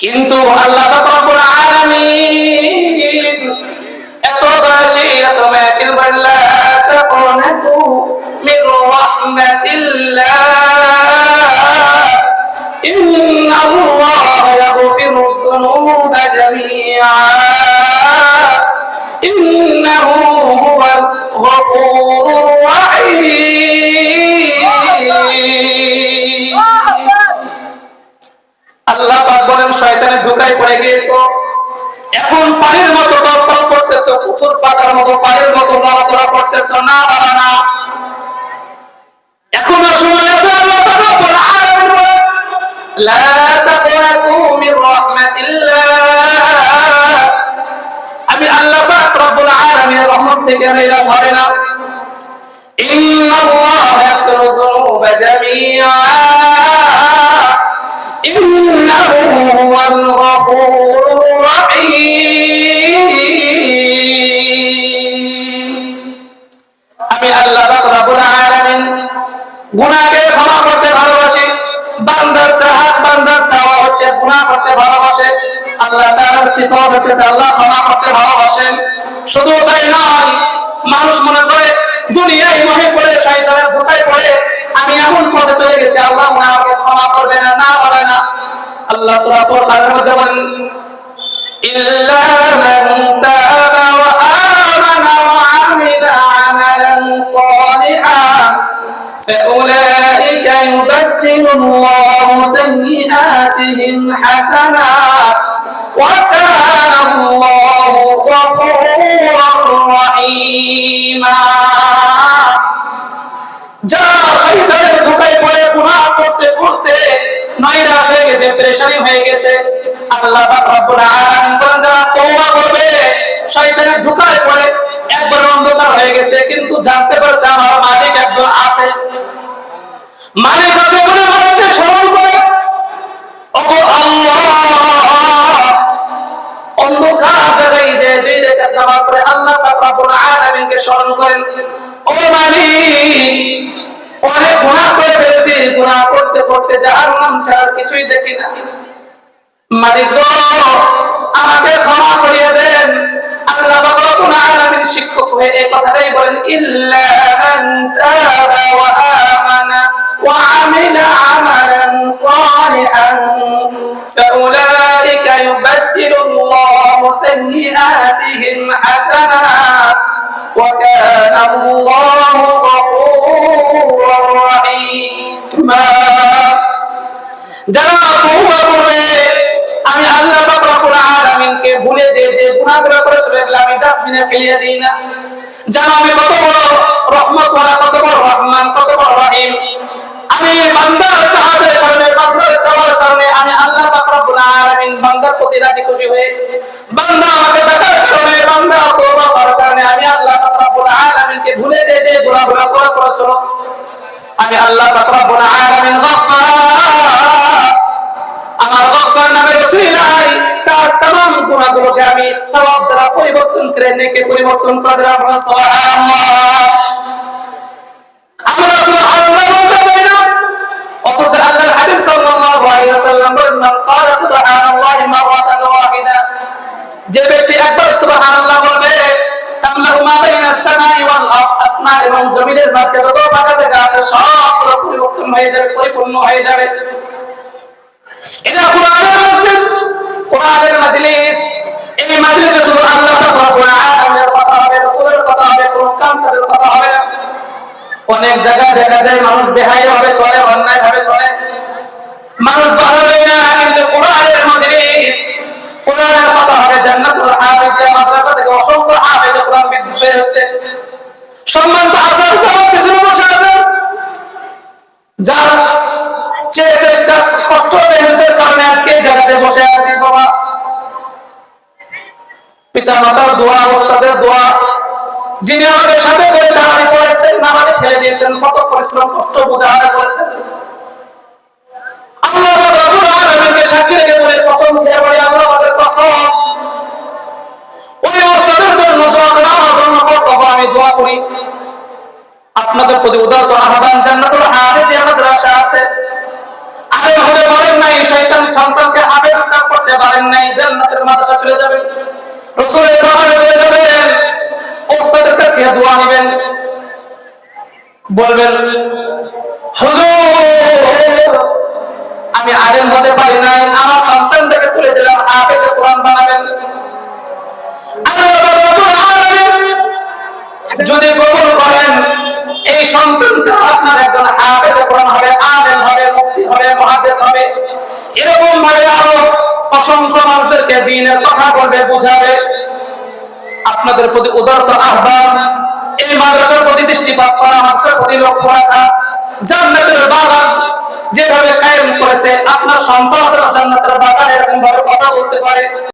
কিন্তু আল্লাহ রব্বুল আলামিন এত বাশির এত মাশির বল্লা তাকুনাতু মির রাহমাতিল্লাহ ইন্নাল্লাহ ইয়াগফিরু যুনুবা জামিআ ইন্নাহু হুয়াল গফুরুর রাহিম। আল্লাহ পাক বলেন শয়তানের ধোঁকায় পড়ে গিয়েছো, এখন পানির মতো টলটল করতেছো, কুচুর পাতার মতো পানির মতো নড়াচড়া করতেছো না বাবা না। এখনো সময় আছে। আল্লাহ পাক রব্বুল আলামিন বলেন লা তাকুনাতু মির রাহমাতিল্লাহ, আমি আল্লাহ পাক রব্বুল আলামিনের রহমত থেকে নিরাশ হবে না। ইন্নাল্লাহ ইয়াগফিরু যুনুবা জামিআ ইন্নাহু হুয়াল গফুরুর রাহিম। আমি আল্লাহ পাক রব্বুল আলামিন গুনাহকে ক্ষমা করতে ভালোবাসি। বান্দার চাওয়া হচ্ছে গুনাহ করতে ভালোবাসে। আল্লাহ তাআলার সিফাত হচ্ছে আল্লাহ ক্ষমা করতে ভালোবাসেন। শুধু তাই নয়, মানুষ মনে করে দুনিয়ায় মোহে পড়ে শয়তানের ধোঁকায় পড়ে আমি এমন পথে চলে গেছি, আল্লাহ আমাকে ক্ষমা করবে না, না বলে না। আল্লাহ সূরা ফুরকানের মধ্যে বলেন ইল্লা মান তাবা ওয়া আমানা ওয়া আমিলা আমালান সালিহান ফাউলাইকা ইউবাদদিলুল্লাহু সাইয়্যাতিহিম হাসানাত ওয়া কানা আল্লাহু গফুরুর রাহিমা। যারা শয়তানের ধোঁকায় পড়ে গুনাহ করতে করতে নয়রাশ হয়ে গেছে, পেরেশানি হয়ে গেছে, আল্লাহ পাক রব্বুল আলামিন বলেন যারা তওবা করবে, শয়তানের ধোঁকায় পড়ে একবার অন্ধকার হয়ে গেছে কিন্তু জানতে পারছে আমার মালিক একজন আছে, মালিক আছে বলে মালিককে স্মরণ করে, ওগো আল্লাহ, অন্ধকার জায়গায় যে দুই রাকাত নামাজ পড়ে আল্লাহ পাক রব্বুল আলামিনকে স্মরণ করেন, ও মালিক অনেক গুনাহ করে ফেলেছি, গুনাহ করতে করতে জাহান্নাম ছাড়া কিছুই দেখি না, মালিক গো আমাকে ক্ষমা করিয়ে দেন। আল্লাহ পাক রব্বুল আলামিন শিক্ষক হয়ে এই কথাটাই বলেন ইল্লা মান তাবা ওয়া আমানা ওয়া আমিলা আমালান সালিহান ফাউলাইকা ইউবাদদিলুল্লাহু সাইয়্যাতিহিম হাসানাত ওয়া কানা আল্লাহু গফুরুর রাহিম। যারা তওবা করবে, আমি আল্লাহ পাক রব্বুল আলামিনকে ভুলে যে গুনাহগুলো করে চলে গেল আমি ডাস্টবিনে ফেলিয়ে দিই না। জানো আমি কত বড় রহমতওয়ালা, কত বড় রহমান, কত বড় রহিম। আমি বান্দার চাওয়ার কারণে, বান্দার চাওয়ার কারণে আমি আল্লাহ পাক রব্বুল আলামিন বান্দার প্রতি রাজি খুশি হয়ে, বান্দা আমাকে ডাকার কারণে, বান্দা তওবা করার কারণে আমি আল্লাহ পাক রব্বুল আলামিনকে ভুলে যে গুনাহগুলো করেছিল, আমি আল্লাহ পাক রব্বুল আলামিন গফফার, আমার গফফার নামের ওসিলায় তার तमाम গুনাহগুলোকে আমি সওয়াব দ্বারা পরিবর্তন করে নেকে পরিবর্তন করে দিলাম। সুবহানাল্লাহ। আমরা সুবহানাল্লাহ বলতে চাই না, অথচ আল্লাহর হাবিব সাল্লাল্লাহু আলাইহি ওয়াসাল্লাম বলেন মান ক্বালা সুবহানাল্লাহি মাররাতান ওয়াহিদা, যে ব্যক্তি একবার সুবহানাল্লাহ বলবে তামলাউ মা বাইনাস সামাই ওয়াল আরদ, আসমান এবং জমিনের মাঝে যত ফাঁকা জায়গা আছে সবগুলো পরিবর্তন হয়ে যাবে, পরিপূর্ণ হয়ে যাবে। এটা কোরআনের মসজিদ, কোরআনের মাজলিস। এই মাজলিসে শুধু আল্লাহ পাক রব্বুল আলামিনের কথা হবে, রাসূলের কথা হবে, কোন কাউন্সিলের কথা হবে না। অনেক জায়গায় দেখা যায় মানুষ বেহায়া ভাবে চলে, অন্যায় ভাবে চলে, মানুষ ভালো হয় না, কিন্তু কোরআনের মাজলিস, কোরআনের কথা হবে। জান্নাতুল হাফিজিয়া মাদ্রাসা থেকে অসংখ্য হাফেজ কোরআন বিদ্যুৎ বের হচ্ছে, সম্মানিত আসার যারা পিছনে বসে আছেন, যার চেষ্টা কষ্ট মেহনতের কারণে আজকে এই জায়গাতে বসে আছি বাবা, পিতা মাতার দোয়া, ওস্তাদের দোয়া, যিনি আমাদের সাথে করে দাঁড়ানি পড়েছেন, নামাজে ঠেলে দিয়েছেন, কত পরিশ্রম কষ্ট বোঝানো করেছেন। আল্লাহ রাব্বুল আলামিনকে সাক্ষী রেখে বলে কসম খেয়ে বলে আল্লাহ আমাদের কসম, ওই ওস্তাদের জন্য দোয়া করা আমার জন্য কর্তব্য, আমি দোয়া করি। আপনাদের প্রতি উদারত আহ্বান, জান্নাতুল হাফিজিয়া মাদ্রাসা আছে, আলেম হতে বলেন নাই, শয়তান সন্তানকে হাফেজ করতে চলে যাবেন, রাসূলের দরবারে চলে যাবেন, ওস্তাদের কাছে দোয়া নেবেন, বলবেন হুজুর আমি আলেম হতে পারি নাই, আমার সন্তানটাকে তুলে দিলাম, হাফেজে কোরআন বানাবেন। আল্লাহ রাব্বুল আলামিন যদি কবুল করেন, এই সন্তানটা আপনার একজন হাফেজে কোরআন হবে, আলেম হবে, মুফতি হবে, মুহাদ্দিস হবে। এরকম ভাবে আরো অসংখ্য মানুষদেরকে দ্বীনের কথা বলবে, বুঝাবে। আপনাদের প্রতি উদারত আহ্বান, এই মাদ্রাসার প্রতি দৃষ্টিপাত করা, মাদ্রাসার প্রতি লক্ষ্য রাখা। জান্নাতের বাগান যেভাবে কায়েম করেছে, আপনার সন্তান জান্নাতের বাগানে এরকম ভাবে কথা বলতে পারে।